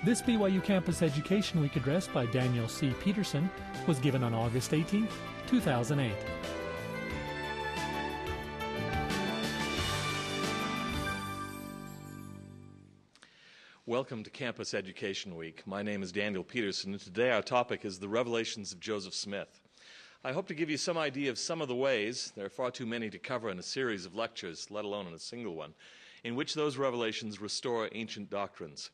This BYU Campus Education Week address by Daniel C. Peterson was given on August 18, 2008. Welcome to Campus Education Week. My name is Daniel Peterson, and today our topic is the revelations of Joseph Smith. I hope to give you some idea of some of the ways, there are far too many to cover in a series of lectures, let alone in a single one, in which those revelations restore ancient doctrines.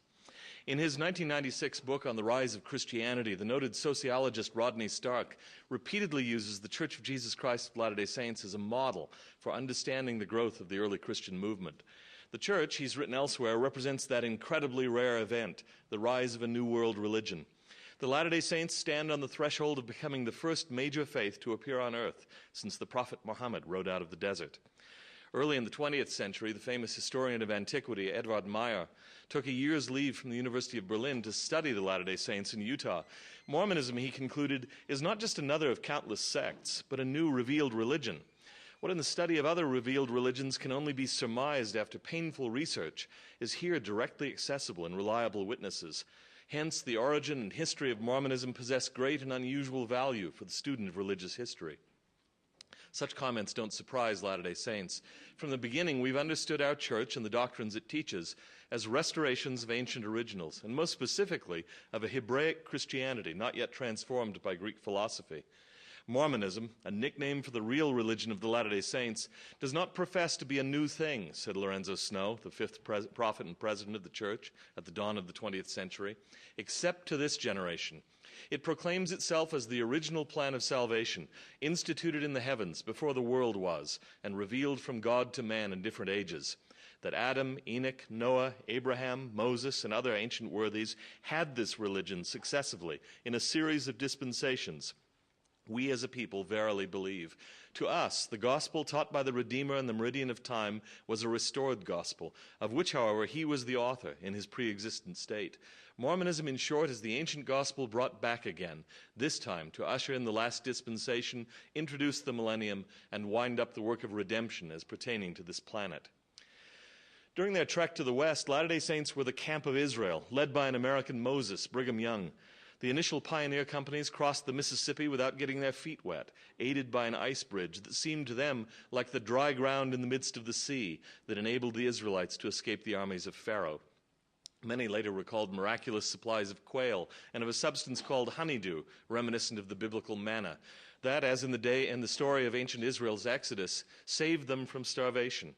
In his 1996 book on the rise of Christianity, the noted sociologist Rodney Stark repeatedly uses the Church of Jesus Christ of Latter-day Saints as a model for understanding the growth of the early Christian movement. The Church, he's written elsewhere, represents that incredibly rare event, the rise of a new world religion. The Latter-day Saints stand on the threshold of becoming the first major faith to appear on earth since the Prophet Muhammad rode out of the desert. Early in the 20th century, the famous historian of antiquity, Edward Meyer, took a year's leave from the University of Berlin to study the Latter-day Saints in Utah. Mormonism, he concluded, is not just another of countless sects, but a new revealed religion. What in the study of other revealed religions can only be surmised after painful research is here directly accessible in reliable witnesses. Hence, the origin and history of Mormonism possess great and unusual value for the student of religious history. Such comments don't surprise Latter-day Saints. From the beginning, we've understood our church and the doctrines it teaches as restorations of ancient originals, and most specifically of a Hebraic Christianity not yet transformed by Greek philosophy. Mormonism, a nickname for the real religion of the Latter-day Saints, does not profess to be a new thing, said Lorenzo Snow, the fifth prophet and president of the church at the dawn of the 20th century, except to this generation. It proclaims itself as the original plan of salvation, instituted in the heavens before the world was, and revealed from God to man in different ages. That Adam, Enoch, Noah, Abraham, Moses, and other ancient worthies had this religion successively in a series of dispensations. We as a people verily believe. To us, the gospel taught by the Redeemer in the meridian of time was a restored gospel, of which, however, he was the author in his pre-existent state. Mormonism, in short, is the ancient gospel brought back again, this time to usher in the last dispensation, introduce the millennium, and wind up the work of redemption as pertaining to this planet. During their trek to the west, Latter-day Saints were the camp of Israel, led by an American Moses, Brigham Young. The initial pioneer companies crossed the Mississippi without getting their feet wet, aided by an ice bridge that seemed to them like the dry ground in the midst of the sea that enabled the Israelites to escape the armies of Pharaoh. Many later recalled miraculous supplies of quail and of a substance called honeydew, reminiscent of the biblical manna, that, as in the story of ancient Israel's Exodus, saved them from starvation.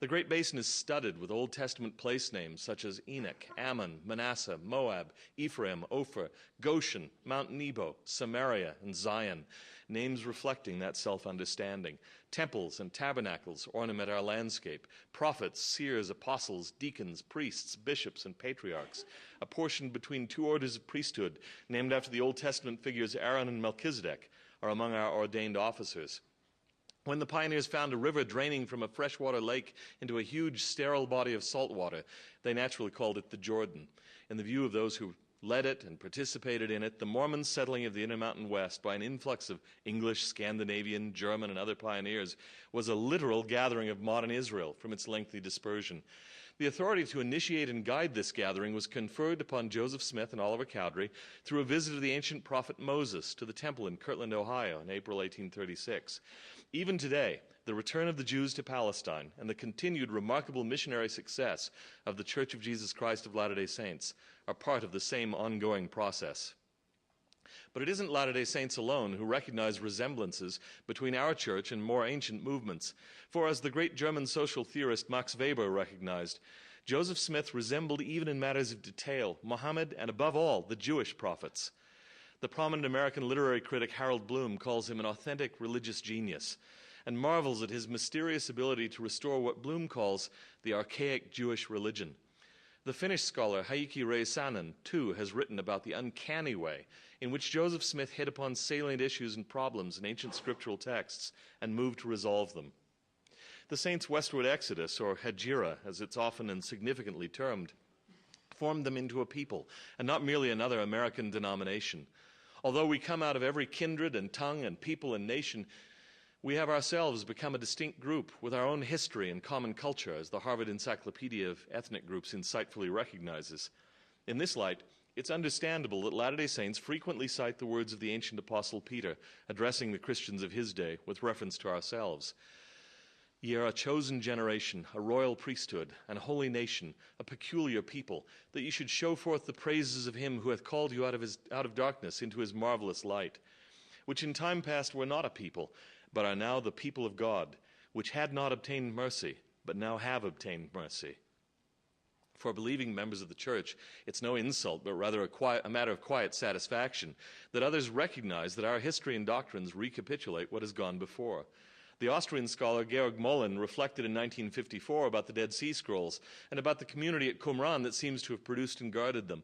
The Great Basin is studded with Old Testament place names such as Enoch, Ammon, Manasseh, Moab, Ephraim, Ophir, Goshen, Mount Nebo, Samaria, and Zion, names reflecting that self-understanding. Temples and tabernacles ornament our landscape. Prophets, seers, apostles, deacons, priests, bishops, and patriarchs, apportioned between two orders of priesthood, named after the Old Testament figures Aaron and Melchizedek, are among our ordained officers. When the pioneers found a river draining from a freshwater lake into a huge sterile body of salt water, they naturally called it the Jordan. In the view of those who led it and participated in it, the Mormon settling of the Intermountain West by an influx of English, Scandinavian, German, and other pioneers was a literal gathering of modern Israel from its lengthy dispersion. The authority to initiate and guide this gathering was conferred upon Joseph Smith and Oliver Cowdery through a visit of the ancient prophet Moses to the temple in Kirtland, Ohio in April 1836. Even today, the return of the Jews to Palestine and the continued remarkable missionary success of the Church of Jesus Christ of Latter-day Saints are part of the same ongoing process. But it isn't Latter-day Saints alone who recognize resemblances between our church and more ancient movements. For as the great German social theorist Max Weber recognized, Joseph Smith resembled even in matters of detail Muhammad and above all the Jewish prophets. The prominent American literary critic Harold Bloom calls him an authentic religious genius and marvels at his mysterious ability to restore what Bloom calls the archaic Jewish religion. The Finnish scholar Heikki Reisanen, too, has written about the uncanny way in which Joseph Smith hit upon salient issues and problems in ancient scriptural texts and moved to resolve them. The saints' westward exodus, or Hejira, as it's often and significantly termed, formed them into a people, and not merely another American denomination. Although we come out of every kindred and tongue and people and nation, we have ourselves become a distinct group with our own history and common culture, as the Harvard Encyclopedia of Ethnic Groups insightfully recognizes. In this light, it's understandable that Latter-day Saints frequently cite the words of the ancient apostle Peter, addressing the Christians of his day with reference to ourselves. Ye are a chosen generation, a royal priesthood, and a holy nation, a peculiar people, that ye should show forth the praises of him who hath called you out of darkness into his marvelous light, which in time past were not a people, but are now the people of God, which had not obtained mercy, but now have obtained mercy. For believing members of the church, it's no insult, but rather a matter of quiet satisfaction that others recognize that our history and doctrines recapitulate what has gone before. The Austrian scholar Georg Molin reflected in 1954 about the Dead Sea Scrolls and about the community at Qumran that seems to have produced and guarded them.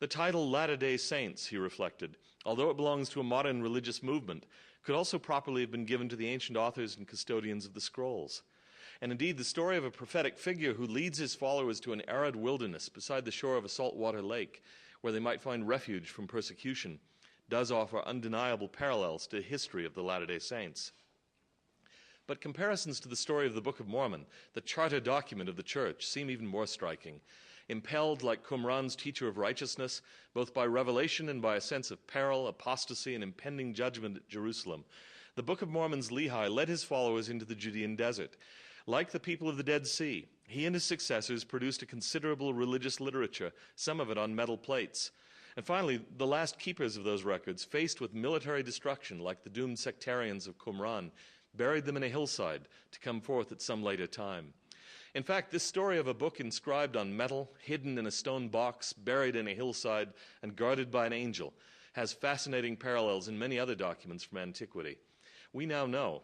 The title Latter-day Saints, he reflected, although it belongs to a modern religious movement, could also properly have been given to the ancient authors and custodians of the scrolls. And indeed, the story of a prophetic figure who leads his followers to an arid wilderness beside the shore of a saltwater lake, where they might find refuge from persecution, does offer undeniable parallels to the history of the Latter-day Saints. But comparisons to the story of the Book of Mormon, the charter document of the church, seem even more striking. Impelled, like Qumran's teacher of righteousness, both by revelation and by a sense of peril, apostasy, and impending judgment at Jerusalem, the Book of Mormon's Lehi led his followers into the Judean desert. Like the people of the Dead Sea, he and his successors produced a considerable religious literature, some of it on metal plates. And finally, the last keepers of those records, faced with military destruction like the doomed sectarians of Qumran, buried them in a hillside to come forth at some later time. In fact, this story of a book inscribed on metal, hidden in a stone box, buried in a hillside, and guarded by an angel, has fascinating parallels in many other documents from antiquity. We now know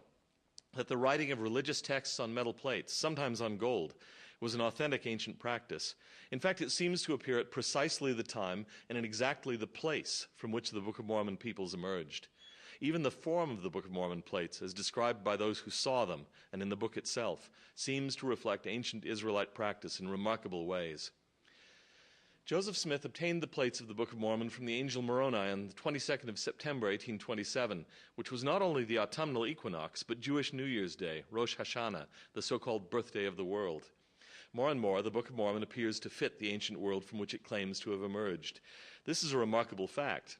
that the writing of religious texts on metal plates, sometimes on gold, was an authentic ancient practice. In fact, it seems to appear at precisely the time and in exactly the place from which the Book of Mormon peoples emerged. Even the form of the Book of Mormon plates, as described by those who saw them and in the book itself, seems to reflect ancient Israelite practice in remarkable ways. Joseph Smith obtained the plates of the Book of Mormon from the angel Moroni on the 22nd of September, 1827, which was not only the autumnal equinox, but Jewish New Year's Day, Rosh Hashanah, the so-called birthday of the world. More and more, the Book of Mormon appears to fit the ancient world from which it claims to have emerged. This is a remarkable fact,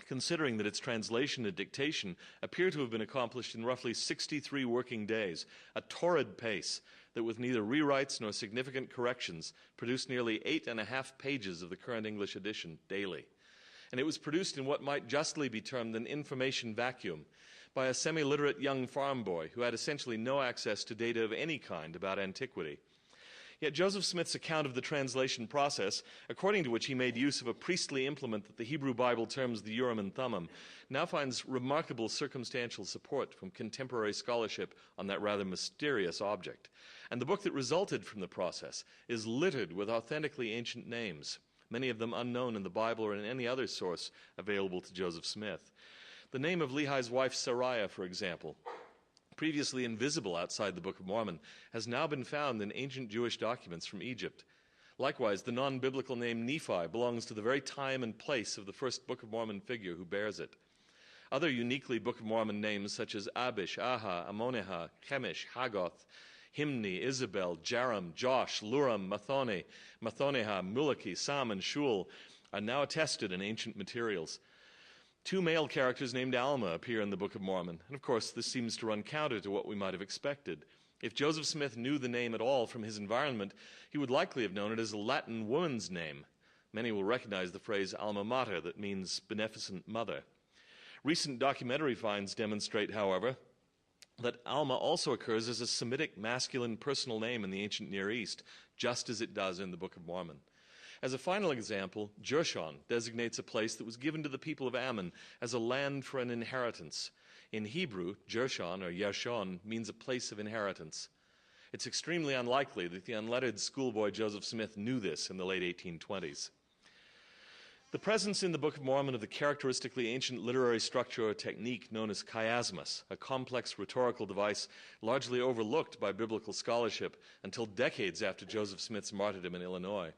considering that its translation and dictation appear to have been accomplished in roughly 63 working days, a torrid pace that with neither rewrites nor significant corrections produced nearly 8.5 pages of the current English edition daily. And it was produced in what might justly be termed an information vacuum by a semi-literate young farm boy who had essentially no access to data of any kind about antiquity. Yet Joseph Smith's account of the translation process, according to which he made use of a priestly implement that the Hebrew Bible terms the Urim and Thummim, now finds remarkable circumstantial support from contemporary scholarship on that rather mysterious object. And the book that resulted from the process is littered with authentically ancient names, many of them unknown in the Bible or in any other source available to Joseph Smith. The name of Lehi's wife Sariah, for example, previously invisible outside the Book of Mormon, has now been found in ancient Jewish documents from Egypt. Likewise, the non-biblical name Nephi belongs to the very time and place of the first Book of Mormon figure who bears it. Other uniquely Book of Mormon names such as Abish, Aha, Amonihah, Chemish, Hagoth, Himni, Isabel, Jaram, Josh, Luram, Mathone, Mathonihah, Mulaki, Sam, and Shul are now attested in ancient materials. 2 male characters named Alma appear in the Book of Mormon, and of course this seems to run counter to what we might have expected. If Joseph Smith knew the name at all from his environment, he would likely have known it as a Latin woman's name. Many will recognize the phrase alma mater, that means beneficent mother. Recent documentary finds demonstrate, however, that Alma also occurs as a Semitic masculine personal name in the ancient Near East, just as it does in the Book of Mormon. As a final example, Jershon designates a place that was given to the people of Ammon as a land for an inheritance. In Hebrew, Jershon, or Yershon, means a place of inheritance. It's extremely unlikely that the unlettered schoolboy Joseph Smith knew this in the late 1820s. The presence in the Book of Mormon of the characteristically ancient literary structure or technique known as chiasmus, a complex rhetorical device largely overlooked by biblical scholarship until decades after Joseph Smith's martyrdom in Illinois,